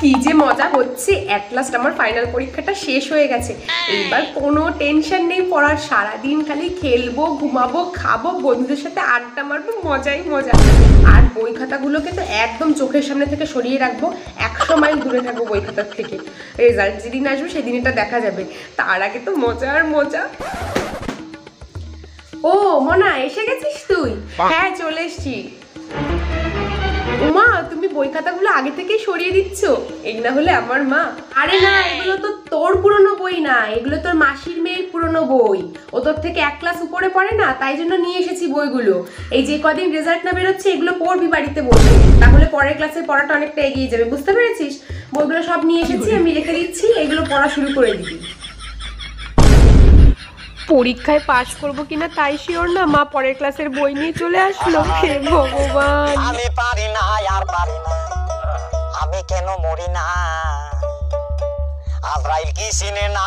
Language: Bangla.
কি যে মজা হচ্ছে, এট লাস্ট আমার ফাইনাল পরীক্ষাটা শেষ হয়ে গেছে। এইবার কোনো টেনশন নেই পড়ার, সারাদিন খালি খেলবো, ঘুমাবো, খাবো, বন্ধুদের সাথে আড্ডা মারবো, মজাই মজা। আর বই খাতাগুলোকে তো একদম চোখের সামনে থেকে সরিয়ে রাখবো, 100 মাইল দূরে থাকবো বই খাতার থেকে। রেজাল্ট যেদিন আসবে সেদিন এটা দেখা যাবে, তার আগে তো মজা আর মজা। ও মনা, এসে গেছিস তুই? হ্যাঁ চলে এসছি। উমা, তুমি বই খাতাগুলো আগে থেকেই সরিয়ে দিচ্ছ? এই না হলে আমার মা। আরে না, এগুলো তো তোর পুরনো বই না, এগুলো তোর মাসির মেয়ের পুরনো বই। ও তোর থেকে 1 ক্লাস উপরে পড়ে না, তাই জন্য নিয়ে এসেছি বইগুলো। এই যে কদিন রেজাল্ট না বেরোচ্ছে, এগুলো পড়বি বাড়িতে বসে, তাহলে পরের ক্লাসে পড়াটা অনেকটা এগিয়ে যাবে, বুঝতে পেরেছিস? বইগুলো সব নিয়ে এসেছি, আমি রেখে দিচ্ছি, এগুলো পড়া শুরু করে দিবি। পরীক্ষায় পাশ করবো কিনা তাই শিওর না, মা পরের ক্লাসের বই নিয়ে চলে আসলো। হে ভগবান, আমি পারি না, আর পারি না, আমি কেন মরি না? আজরাইল কি চিনে না?